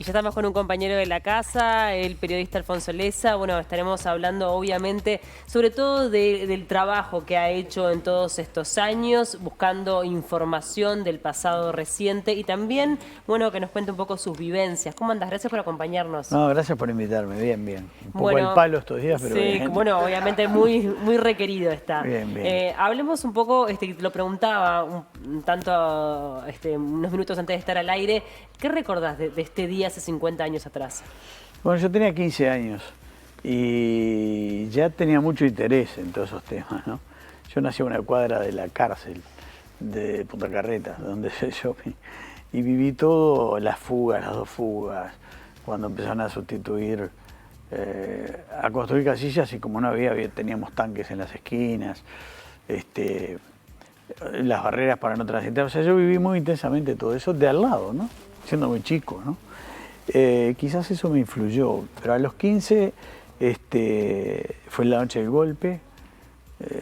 Y ya estamos con un compañero de la casa, el periodista Alfonso Leza. Bueno, estaremos hablando obviamente sobre todo del trabajo que ha hecho en todos estos años, buscando información del pasado reciente y también, bueno, que nos cuente un poco sus vivencias. ¿Cómo andas? Gracias por acompañarnos. No, gracias por invitarme, bien, bien. Un poco al Bueno, palo estos días, pero sí, bien. bueno, obviamente muy requerido está. Bien, bien. Hablemos un poco, te lo preguntaba un tanto, unos minutos antes de estar al aire, ¿qué recordás de este día hace 50 años atrás? Bueno, yo tenía 15 años y ya tenía mucho interés en todos esos temas, ¿no? Yo nací a una cuadra de la cárcel de Punta Carretas, donde yo y viví todo, las fugas, las dos fugas, cuando empezaron a sustituir, a construir casillas y como no teníamos tanques en las esquinas, las barreras para no transitar. O sea, yo viví muy intensamente todo eso de al lado, ¿no? Siendo muy chico, ¿no? Quizás eso me influyó, pero a los 15 fue la noche del golpe.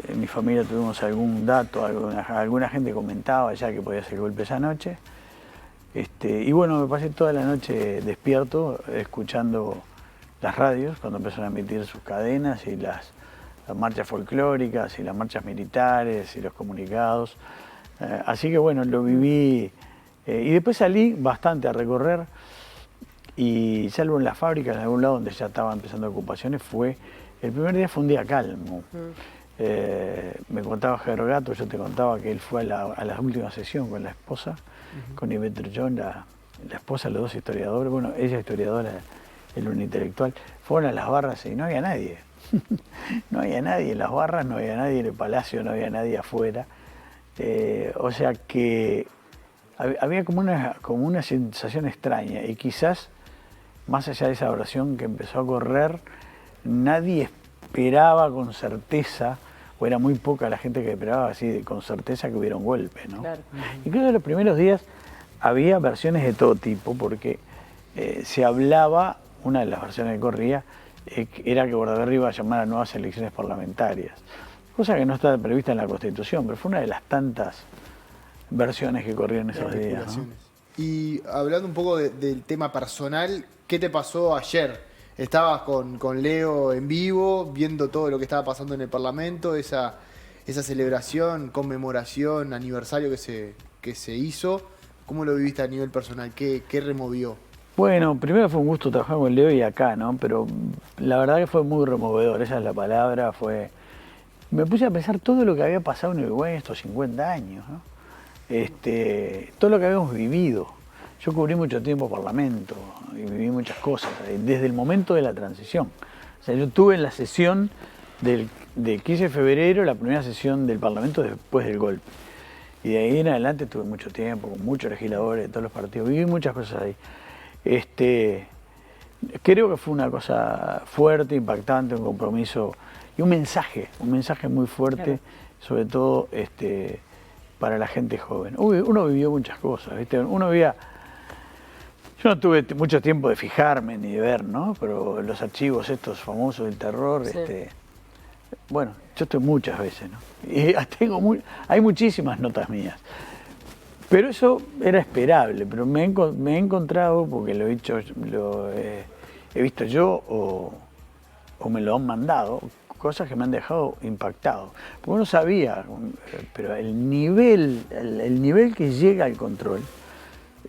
En mi familia tuvimos algún dato, alguna gente comentaba ya que podía ser el golpe esa noche. Y bueno, me pasé toda la noche despierto, escuchando las radios, cuando empezaron a emitir sus cadenas y las marchas folclóricas y las marchas militares y los comunicados. Así que bueno, lo viví. Y después salí bastante a recorrer y salvo en las fábricas, en algún lado donde ya estaban empezando ocupaciones, el primer día fue un día calmo. Me contaba Gergato, yo te contaba que él fue a la última sesión con la esposa, con Ivette Truchón, la esposa, los dos historiadores, bueno, ella historiadora, él un intelectual, fueron a las barras y no había nadie. No había nadie en las barras, no había nadie en el palacio, no había nadie afuera. O sea que había como una sensación extraña y quizás, más allá de esa oración que empezó a correr, nadie esperaba con certeza, o era muy poca la gente que esperaba así con certeza que hubiera un golpe, ¿no? Claro. Incluso en los primeros días había versiones de todo tipo, porque se hablaba, una de las versiones que corría, era que Bordaberry iba a llamar a nuevas elecciones parlamentarias, cosa que no está prevista en la Constitución, pero fue una de las tantas versiones que corrieron esos días, ¿no? Y hablando un poco del tema personal, ¿qué te pasó ayer? Estabas con Leo en vivo, viendo todo lo que estaba pasando en el Parlamento, esa celebración, conmemoración, aniversario que se hizo. ¿Cómo lo viviste a nivel personal? ¿Qué removió? Bueno, primero fue un gusto trabajar con Leo y acá, ¿no? Pero la verdad que fue muy removedor, esa es la palabra. Me puse a pensar todo lo que había pasado en Uruguay en estos 50 años, ¿no? Todo lo que habíamos vivido. Yo cubrí mucho tiempo Parlamento y viví muchas cosas, desde el momento de la transición. O sea, yo tuve la sesión del 15 de febrero, la primera sesión del Parlamento después del golpe. Y de ahí en adelante tuve mucho tiempo, con muchos legisladores de todos los partidos, viví muchas cosas ahí. Creo que fue una cosa fuerte, impactante, un compromiso y un mensaje muy fuerte, claro. Sobre todo para la gente joven. Uno vivió muchas cosas, ¿viste? Yo no tuve mucho tiempo de fijarme ni de ver, ¿no? Pero los archivos estos famosos del terror, sí. Bueno, yo estoy muchas veces, ¿no? Y hay muchísimas notas mías. Pero eso era esperable, pero me he encontrado, porque lo he visto yo o me lo han mandado, cosas que me han dejado impactado. Porque uno sabía, pero el nivel que llega al control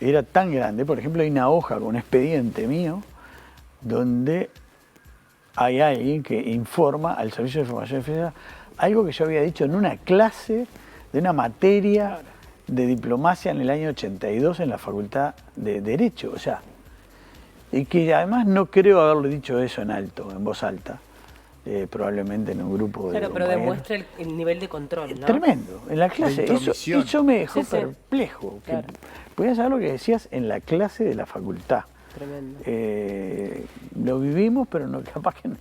era tan grande. Por ejemplo, hay una hoja con un expediente mío donde hay alguien que informa al Servicio de Información y Defensa algo que yo había dicho en una clase de una materia de diplomacia en el año 82 en la Facultad de Derecho. O sea, y que además no creo haberle dicho eso en alto, en voz alta. Probablemente en un grupo de Claro, pero demuestra el nivel de control, ¿no? Tremendo, en la clase, eso me dejó perplejo, claro. Podías saber lo que decías en la clase de la facultad. Tremendo. Lo vivimos, pero no, capaz que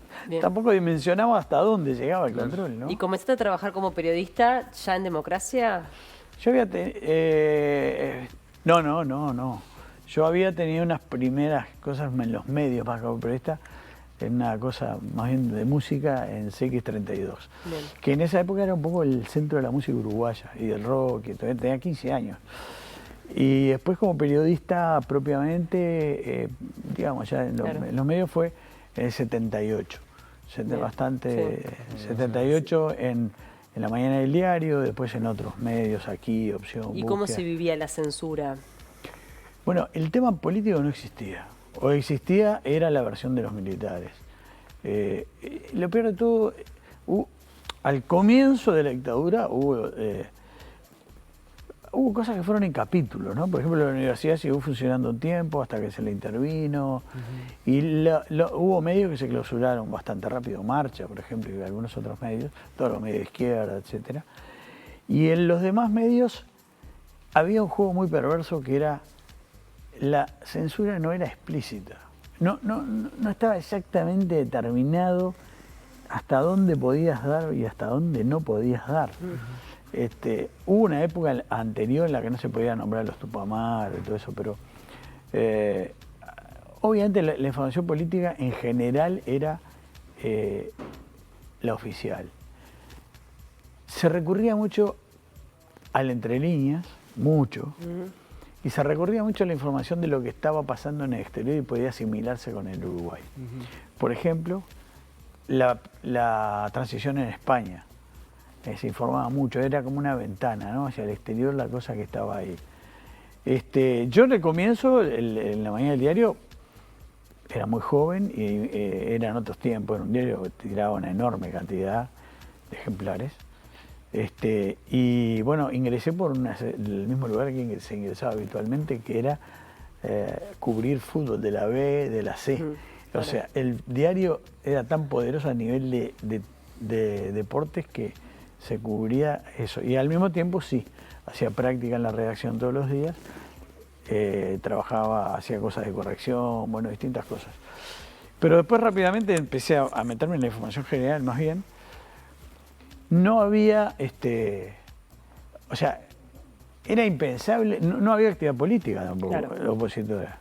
tampoco dimensionaba hasta dónde llegaba el control, ¿no? ¿Y comenzaste a trabajar como periodista ya en Democracia? Yo había no. Yo había tenido unas primeras cosas en los medios más como periodista, en una cosa más bien de música en CX32, que en esa época era un poco el centro de la música uruguaya y del rock, y todavía tenía 15 años. Y después como periodista propiamente, digamos, ya en los medios fue en el 78. Bastante, sí. 78 en la mañana del diario, después en otros medios, aquí, Opción, ¿Y cómo se vivía la censura? Bueno, el tema político no existía. O existía, era la versión de los militares. Lo peor de todo, al comienzo de la dictadura hubo cosas que fueron en capítulos, ¿no? Por ejemplo, la universidad siguió funcionando un tiempo hasta que se le intervino. Y hubo medios que se clausuraron bastante rápido, Marcha, por ejemplo, y algunos otros medios, todos los medios de izquierda, etc. Y en los demás medios había un juego muy perverso que era la censura no era explícita. No estaba exactamente determinado hasta dónde podías dar y hasta dónde no podías dar. Hubo una época anterior en la que no se podía nombrar los Tupamar y todo eso, pero obviamente la información política en general era la oficial. Se recurría mucho al entre líneas, mucho, y se recurría mucho a la información de lo que estaba pasando en el exterior y podía asimilarse con el Uruguay. Por ejemplo, la transición en España. Se informaba mucho, era como una ventana, ¿no? Hacia el exterior, la cosa que estaba ahí. Yo al comienzo, en la mañana del diario, era muy joven y eran otros tiempos, era un diario que tiraba una enorme cantidad de ejemplares. Y bueno, ingresé por el mismo lugar que se ingresaba habitualmente, que era cubrir fútbol de la B, de la C. O sea, el diario era tan poderoso a nivel de deportes que se cubría eso. Y al mismo tiempo sí, hacía práctica en la redacción todos los días, trabajaba, hacía cosas de corrección, bueno, distintas cosas. Pero después rápidamente empecé a meterme en la información general más bien. No había, o sea, era impensable, no había actividad política tampoco, opositora.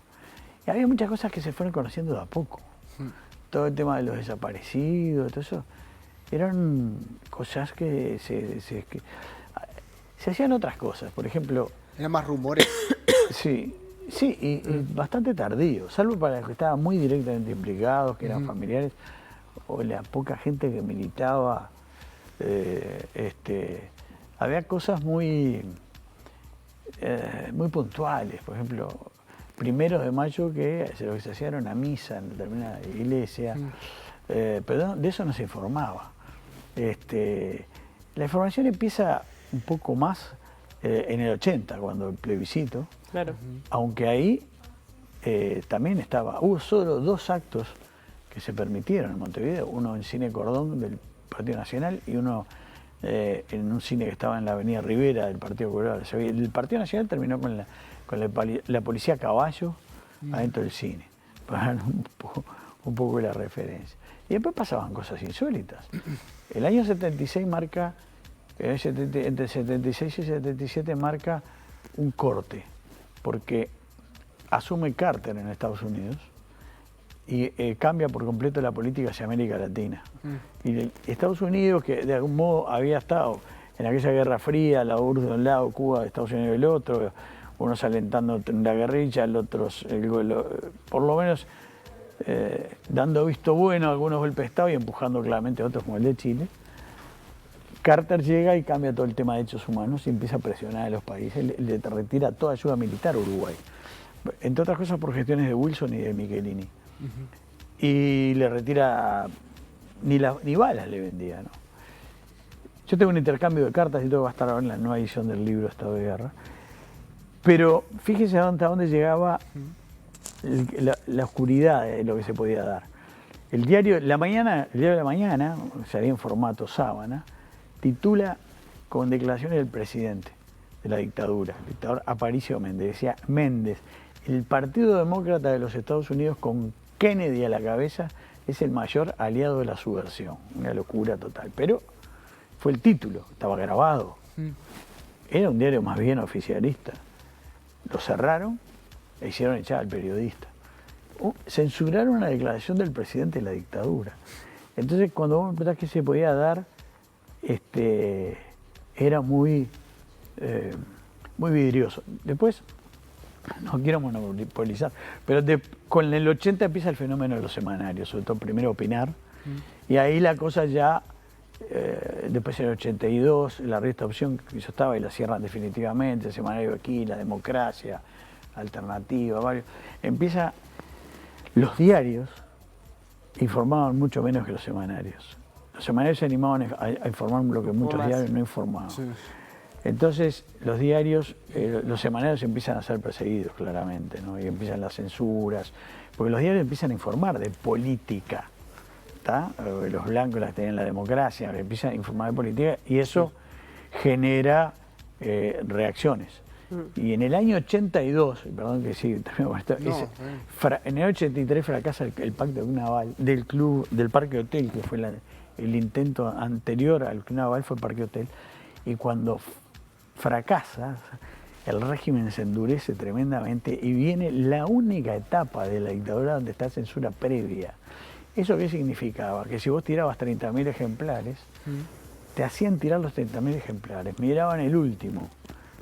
Y había muchas cosas que se fueron conociendo de a poco. Todo el tema de los desaparecidos, todo eso, eran cosas que se hacían otras cosas. Por ejemplo... ¿Eran más rumores? Sí, y bastante tardío, salvo para los que estaban muy directamente implicados, que eran familiares, o la poca gente que militaba. Había cosas muy puntuales, por ejemplo, 1 de mayo que lo que se hacía era una misa en determinada iglesia, pero de eso no se informaba. La información empieza un poco más en el 80, cuando el plebiscito, aunque ahí también hubo solo 2 actos que se permitieron en Montevideo, uno en Cine Cordón del Partido Nacional y uno en un cine que estaba en la Avenida Rivera del Partido Colorado. El Partido Nacional terminó con la policía a caballo adentro del cine, para dar un poco la referencia. Y después pasaban cosas insólitas. El año 76 marca, entre 76 y 77 marca un corte, porque asume Carter en Estados Unidos y cambia por completo la política hacia América Latina. Y Estados Unidos, que de algún modo había estado en aquella Guerra Fría, la URSS de un lado, Cuba de Estados Unidos del otro, unos alentando la guerrilla, otros, por lo menos dando visto bueno a algunos golpes de Estado y empujando claramente a otros como el de Chile. Carter llega y cambia todo el tema de derechos humanos y empieza a presionar a los países, le retira toda ayuda militar a Uruguay, entre otras cosas por gestiones de Wilson y de Michelini. Y le retira, ni balas le vendía, ¿no? Yo tengo un intercambio de cartas y todo va a estar ahora en la nueva edición del libro Estado de Guerra. Pero fíjese hasta dónde llegaba la oscuridad de lo que se podía dar. El diario de la mañana, salía en formato sábana, titula con declaraciones del presidente de la dictadura, el dictador Aparicio Méndez. Decía: Méndez, el Partido Demócrata de los Estados Unidos con Kennedy a la cabeza es el mayor aliado de la subversión. Una locura total. Pero fue el título, estaba grabado. Era un diario más bien oficialista. Lo cerraron e hicieron echar al periodista. Censuraron una declaración del presidente de la dictadura. Entonces, cuando vos me preguntás qué se podía dar, era muy vidrioso. Después, no quiero monopolizar, pero con el 80 empieza el fenómeno de los semanarios, sobre todo primero Opinar, y ahí la cosa ya, después en el 82, la revista Opción que yo estaba y la cierran definitivamente, el semanario Aquí, La Democracia, Alternativa, varios. Empieza, los diarios informaban mucho menos que los semanarios. Los semanarios se animaban a informar lo que muchos diarios no informaban. Sí. Entonces, los diarios, los semanarios empiezan a ser perseguidos claramente, ¿no? Y empiezan las censuras, porque los diarios empiezan a informar de política, ¿tá? Los blancos las tenían La Democracia, empiezan a informar de política y eso genera reacciones. Y en el año 82, perdón que sí, termino con esto, en el 83 fracasa el pacto Naval del club, del Parque Hotel, que fue el intento anterior al Club Naval, fue el Parque Hotel, y cuando fracasa, el régimen se endurece tremendamente y viene la única etapa de la dictadura donde está censura previa. ¿Eso qué significaba? Que si vos tirabas 30.000 ejemplares, te hacían tirar los 30.000 ejemplares, miraban el último,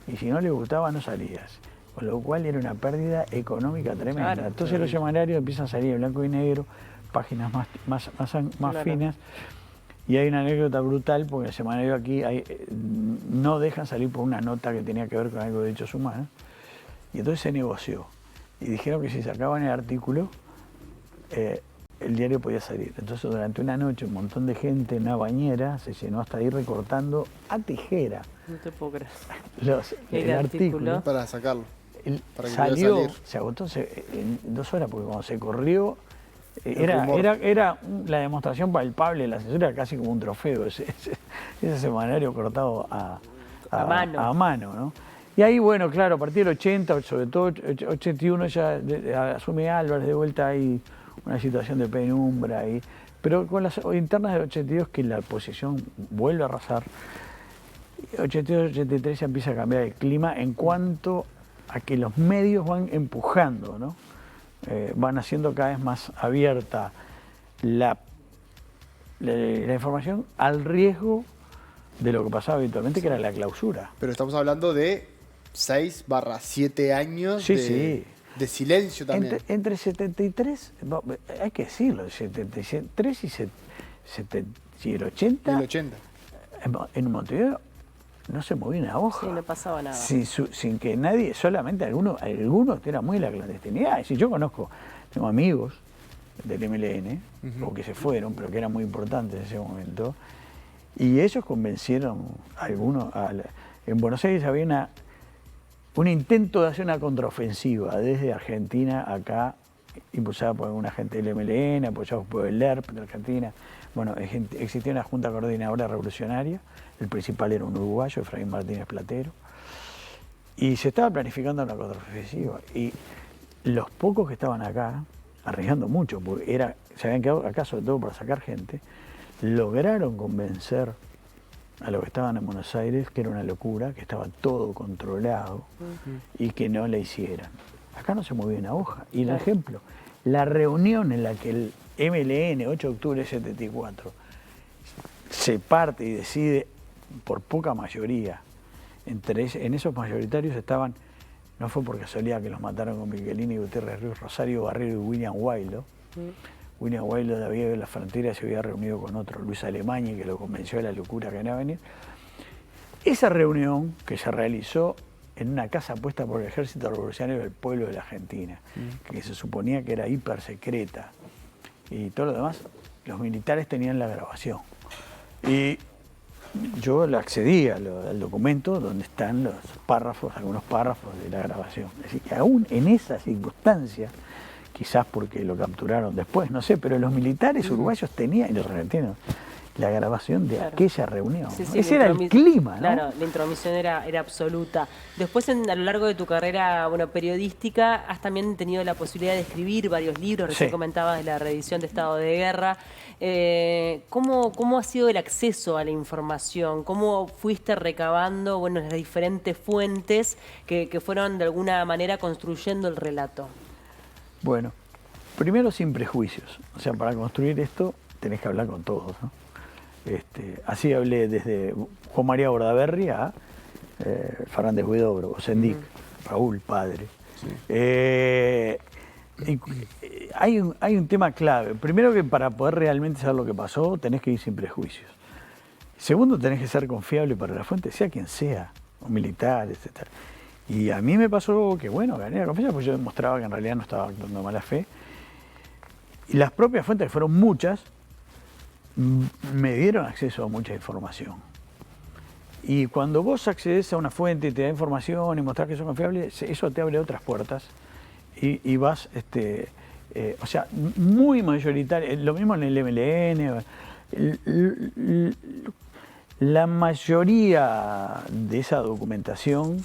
y si no les gustaba no salías, con lo cual era una pérdida económica tremenda. Claro, entonces los semanarios empiezan a salir en blanco y negro, páginas más claro. Finas, y hay una anécdota brutal porque el semanario Aquí no dejan salir por una nota que tenía que ver con algo de derechos humanos, y entonces se negoció, y dijeron que si sacaban el artículo, el diario podía salir. Entonces durante una noche un montón de gente en una bañera se llenó hasta ahí recortando a tijera. No te puedo creer. El artículo para sacarlo. Para que salió, se agotó en 2 horas, porque cuando se corrió, era la demostración palpable de la censura, casi como un trofeo, ese semanario cortado a mano, ¿no? Y ahí, bueno, claro, a partir del 80, sobre todo 81, ya asume Álvarez de vuelta ahí una situación de penumbra, pero con las internas del 82 que la oposición vuelve a arrasar, 82-83 ya empieza a cambiar el clima en cuanto a que los medios van empujando, ¿no? Van haciendo cada vez más abierta la información al riesgo de lo que pasaba habitualmente, que era la clausura. Pero estamos hablando de 6/7 años de silencio también. Entre 73, hay que decirlo, 73 y el 80. Y el 80. En Montevideo no se movía una hoja. Sí, no pasaba nada. Sin que nadie, solamente algunos era muy la clandestinidad. Es decir, yo tengo amigos del MLN, o que se fueron, pero que eran muy importantes en ese momento, y ellos convencieron a algunos. En Buenos Aires había un intento de hacer una contraofensiva desde Argentina acá, impulsada por alguna gente del MLN, apoyados por el ERP de Argentina. Bueno, existía una junta coordinadora revolucionaria, el principal era un uruguayo, Efraín Martínez Platero, y se estaba planificando una contraofensiva. Y los pocos que estaban acá, arriesgando mucho, porque se habían quedado acá sobre todo para sacar gente, lograron convencer a los que estaban en Buenos Aires que era una locura, que estaba todo controlado y que no la hicieran. Acá no se movía una hoja. Y el ejemplo, la reunión en la que el MLN, 8 de octubre de 74, se parte y decide por poca mayoría, en esos mayoritarios estaban, no fue por casualidad que los mataron con Miguelini, Gutiérrez Ruiz, Rosario Barrero y William Wilde. William Wilde había ido a la frontera y se había reunido con otro, Luis Alemany, que lo convenció de la locura que iba a venir. Esa reunión que se realizó en una casa puesta por el Ejército Revolucionario del Pueblo de la Argentina, que se suponía que era hiper secreta, y todo lo demás, los militares tenían la grabación. Y yo le accedí al documento donde están los párrafos, algunos párrafos de la grabación. Es decir, que aún en esa circunstancia, quizás porque lo capturaron después, no sé, pero los militares uruguayos tenían, y los argentinos, la grabación de aquella reunión. Sí, ¿no? sí, ese era el clima, ¿no? Claro, la intromisión era absoluta. Después, a lo largo de tu carrera periodística, has también tenido la posibilidad de escribir varios libros. Recién comentabas de la reedición de Estado de Guerra. ¿Cómo ha sido el acceso a la información? ¿Cómo fuiste recabando las diferentes fuentes que fueron de alguna manera construyendo el relato? Bueno, primero sin prejuicios. O sea, para construir esto tenés que hablar con todos, ¿no? Así hablé desde Juan María Bordaberry a Fernández Huidobro, Sendic, Raúl, padre, Sí. Hay un tema clave. Primero, que para poder realmente saber lo que pasó, tenés que ir sin prejuicios. Segundo, tenés que ser confiable para la fuente, sea quien sea, o militares, etc. Y a mí me pasó que, bueno, gané la confianza porque yo demostraba que en realidad no estaba actuando de mala fe. Y las propias fuentes, que fueron muchas, me dieron acceso a mucha información. Y cuando vos accedes a una fuente y te da información y mostrás que sos confiable, eso te abre otras puertas y vas, o sea, muy mayoritario, lo mismo en el MLN, la mayoría de esa documentación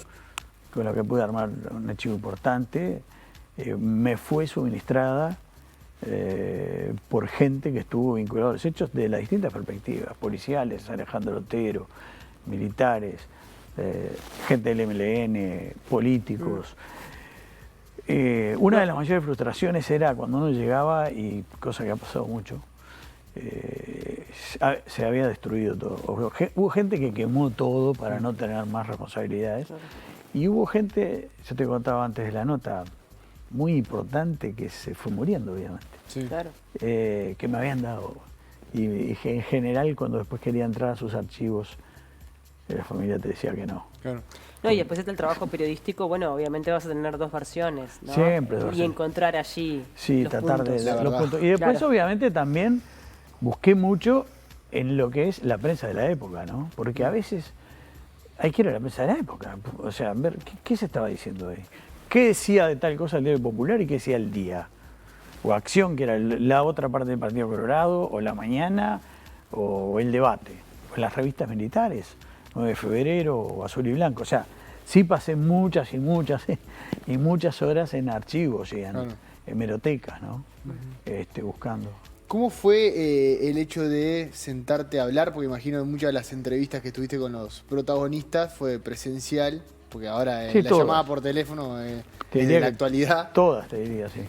con la que pude armar un archivo importante, me fue suministrada por gente que estuvo vinculada a los hechos de las distintas perspectivas, policiales, Alejandro Otero, militares, gente del MLN, políticos. Una de las mayores frustraciones era cuando uno llegaba, y cosa que ha pasado mucho, se había destruido todo. Hubo gente que quemó todo para no tener más responsabilidades. Y hubo gente, yo te contaba antes de la nota, muy importante que se fue muriendo, obviamente. Sí. Claro. Que me habían dado. Y en general, cuando después quería entrar a sus archivos, la familia te decía que no. Claro. No, y después está el trabajo periodístico, bueno, obviamente vas a tener dos versiones, ¿no? Siempre dos Y versiones. encontrar allí Sí, los tratar puntos. de La los verdad. puntos. Y después, Claro. obviamente, también busqué mucho en lo que es la prensa de la época, ¿no? Porque a veces hay que ir a la prensa de la época, o sea, ver qué se estaba diciendo ahí. ¿Qué decía de tal cosa el Diario Popular y qué decía el Día? O Acción, que era la otra parte del Partido Colorado, o La Mañana, o El Debate, o las revistas militares, 9 de febrero, o Azul y Blanco. O sea, sí pasé muchas y muchas horas en archivos y en hemerotecas, ¿no? Buscando. ¿Cómo fue el hecho de sentarte a hablar? Porque imagino que muchas de las entrevistas que tuviste con los protagonistas fue presencial, porque ahora Sí, la todas. llamada por teléfono es Te de diría la que actualidad. Todas, te diría, sí.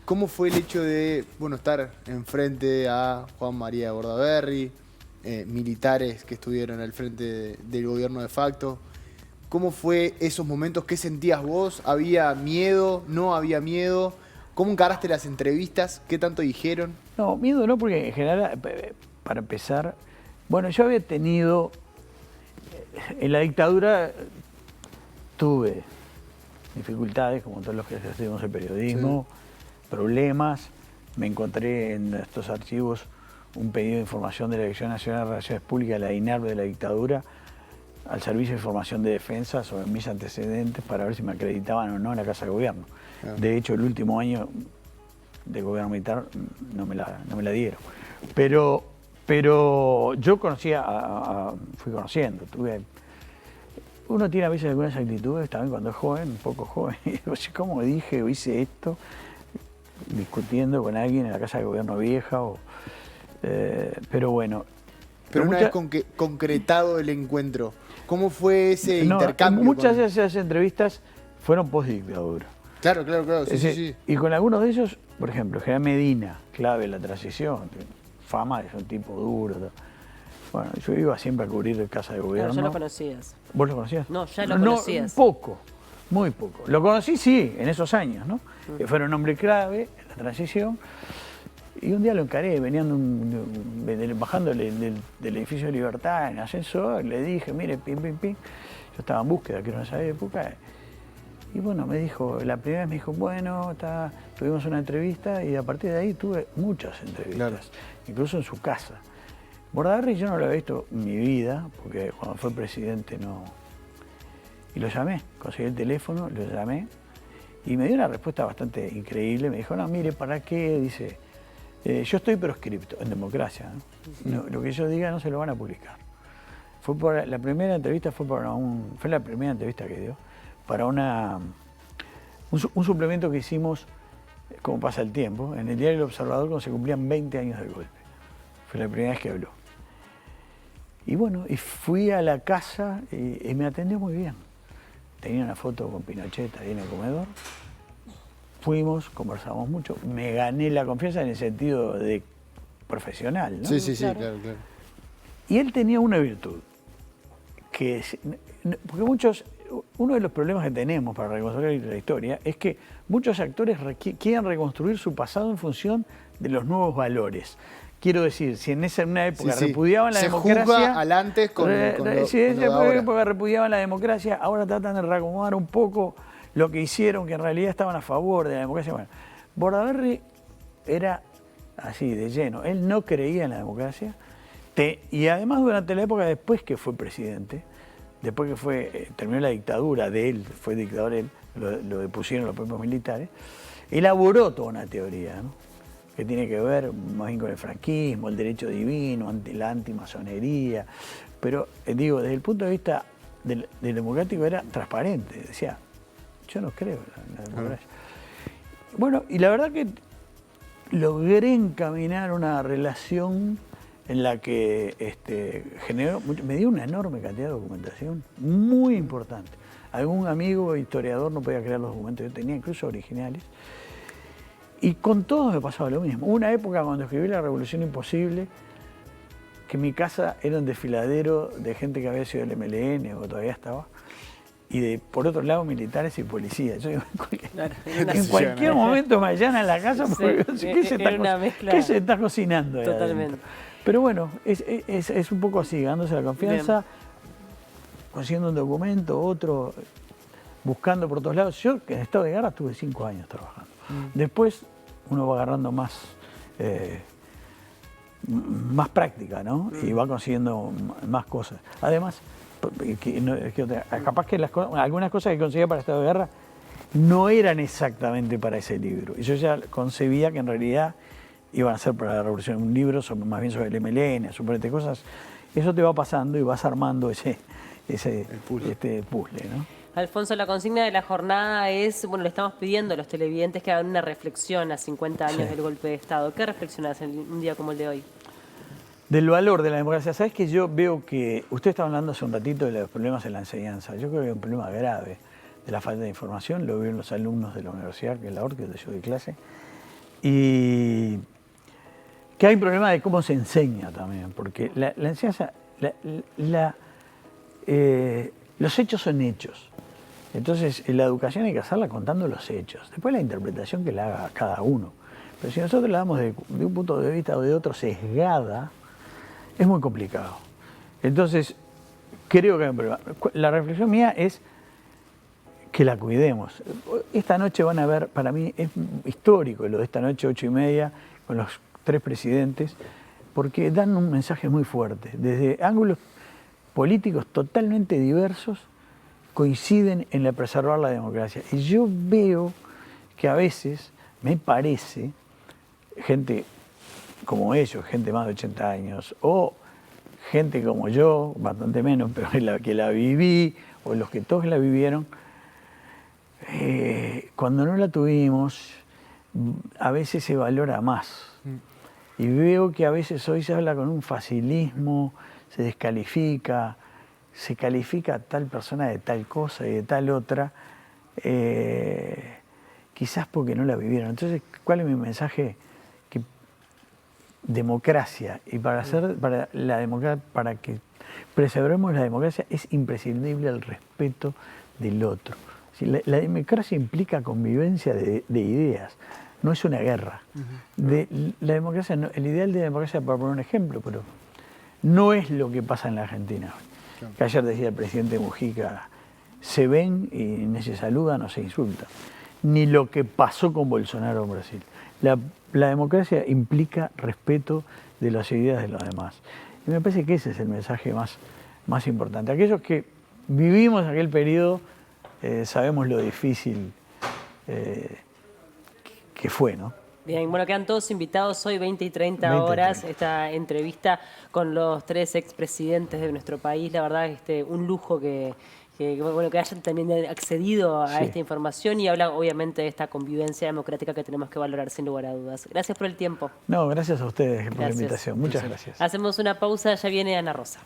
¿Cómo fue el hecho de estar enfrente a Juan María Bordaberry, militares que estuvieron al frente del gobierno de facto? ¿Cómo fue esos momentos? ¿Qué sentías vos? ¿Había miedo? ¿No había miedo? ¿Cómo encaraste las entrevistas? ¿Qué tanto dijeron? No, miedo no, porque en general, para empezar, bueno, yo había tenido, en la dictadura tuve dificultades, como todos los que estudiamos el periodismo, problemas. Me encontré en estos archivos un pedido de información de la Dirección Nacional de Relaciones Públicas, la INARP de la dictadura, al Servicio de Información de Defensa sobre mis antecedentes para ver si me acreditaban o no en la Casa de Gobierno. De hecho, el último año de gobierno militar no me la dieron. Pero yo conocía, fui conociendo, uno tiene a veces algunas actitudes también cuando es joven, un poco joven, y digo, ¿cómo dije o hice esto? Discutiendo con alguien en la Casa de Gobierno vieja, pero bueno. Pero una vez concretado el encuentro, ¿cómo fue ese intercambio? Muchas de esas entrevistas fueron post-dictadura. Claro, sí. Y con algunos de ellos, por ejemplo, General Medina, clave en la transición, fama, es un tipo duro. Todo. Bueno, yo iba siempre a cubrir de Casa de Gobierno. Claro, ya lo conocías. ¿Vos lo conocías? No, ya lo conocías. Poco, muy poco. Lo conocí, sí, en esos años, ¿no? Que fueron un hombre clave en la transición. Y un día lo encaré, bajando del edificio de Libertad en ascensor, le dije, mire, pim. Yo estaba en búsqueda, que era en esa época. Y bueno, me dijo, la primera vez me dijo, bueno, tuvimos una entrevista y a partir de ahí tuve muchas entrevistas, incluso en su casa. Bordaberry yo no lo había visto en mi vida, porque cuando fue presidente no... Y lo llamé, conseguí el teléfono, lo llamé, y me dio una respuesta bastante increíble. Me dijo, no, mire, ¿para qué? Dice, yo estoy proscripto en democracia, ¿no? Lo que yo diga no se lo van a publicar. La primera entrevista fue la primera entrevista que dio, para un suplemento que hicimos, como pasa el tiempo, en el diario El Observador cuando se cumplían 20 años del golpe. Fue la primera vez que habló. Y bueno, y fui a la casa y me atendió muy bien. Tenía una foto con Pinochet ahí en el comedor. Fuimos, conversamos mucho. Me gané la confianza en el sentido de profesional, ¿no? Sí, claro. Y él tenía una virtud, porque muchos uno de los problemas que tenemos para reconstruir la historia es que muchos actores quieren reconstruir su pasado en función de los nuevos valores. Quiero decir, si en una época repudiaban la democracia... Se juzga al antes con si en esa ahora. época repudiaban la democracia, ahora tratan de reacomodar un poco lo que hicieron, que en realidad estaban a favor de la democracia. Bueno, Bordaberry era así, de lleno. Él no creía en la democracia. Y además durante la época después que fue presidente, después que terminó la dictadura de él, fue dictador él, lo depusieron los propios militares, elaboró toda una teoría, ¿no? Que tiene que ver más bien con el franquismo, el derecho divino, la antimasonería. Pero digo, desde el punto de vista del democrático era transparente. Decía, yo no creo en la democracia. Bueno, y la verdad que logré encaminar una relación en la que me dio una enorme cantidad de documentación, muy importante. Algún amigo historiador no podía creer los documentos, yo tenía incluso originales. Y con todos me pasaba lo mismo. Hubo una época cuando escribí La Revolución Imposible, que mi casa era un desfiladero de gente que había sido del MLN o todavía estaba, y por otro lado militares y policías. Yo digo, en cualquier momento me allanan la casa porque ¿qué se está cocinando? Totalmente. Pero bueno, es un poco así, ganándose la confianza, consiguiendo un documento, otro, buscando por todos lados. Yo en estado de guerra estuve 5 años trabajando. Después uno va agarrando más práctica, ¿no? Y va consiguiendo más cosas. Además, capaz que algunas cosas que conseguía para estado de guerra no eran exactamente para ese libro. Y yo ya concebía que en realidad iban a ser para la revolución un libro más bien sobre el MLN, suponete cosas. Eso te va pasando y vas armando ese puzzle, ¿no? Alfonso, la consigna de la jornada es, bueno, le estamos pidiendo a los televidentes que hagan una reflexión a 50 años del golpe de Estado. ¿Qué reflexionás en un día como el de hoy? Del valor de la democracia. ¿Sabes que yo veo que usted estaba hablando hace un ratito de los problemas en la enseñanza? Yo creo que hay un problema grave de la falta de información. Lo veo en los alumnos de la universidad, que es la ORC, donde yo doy clase. Y que hay un problema de cómo se enseña también, porque la enseñanza, los hechos son hechos. Entonces, la educación hay que hacerla contando los hechos. Después la interpretación que la haga cada uno. Pero si nosotros la damos de un punto de vista o de otro sesgada, es muy complicado. Entonces, creo que hay un problema. La reflexión mía es que la cuidemos. Esta noche van a ver, para mí es histórico lo de esta noche, 8:30, con los 3 presidentes, porque dan un mensaje muy fuerte. Desde ángulos políticos totalmente diversos, coinciden en preservar la democracia. Y yo veo que a veces, me parece, gente como ellos, gente más de 80 años, o gente como yo, bastante menos, pero que la viví, o los que todos la vivieron, cuando no la tuvimos, a veces se valora más. Y veo que a veces hoy se habla con un facilismo, se descalifica, se califica a tal persona de tal cosa y de tal otra, quizás porque no la vivieron. Entonces, ¿cuál es mi mensaje? Que democracia, y para que preservemos la democracia es imprescindible el respeto del otro. La democracia implica convivencia de ideas, no es una guerra. La democracia, el ideal de democracia, para poner un ejemplo, pero no es lo que pasa en la Argentina. Que ayer decía el presidente Mujica, se ven y ni se saludan o se insultan. Ni lo que pasó con Bolsonaro en Brasil. La democracia implica respeto de las ideas de los demás. Y me parece que ese es el mensaje más importante. Aquellos que vivimos aquel periodo sabemos lo difícil que fue, ¿no? Bien, bueno, quedan todos invitados hoy 20 y 30 horas, esta entrevista con los 3 expresidentes de nuestro país. La verdad, un lujo que hayan también accedido a esta información, y habla obviamente de esta convivencia democrática que tenemos que valorar sin lugar a dudas. Gracias por el tiempo. No, gracias a ustedes por la invitación. Muchas gracias. Hacemos una pausa, ya viene Ana Rosa.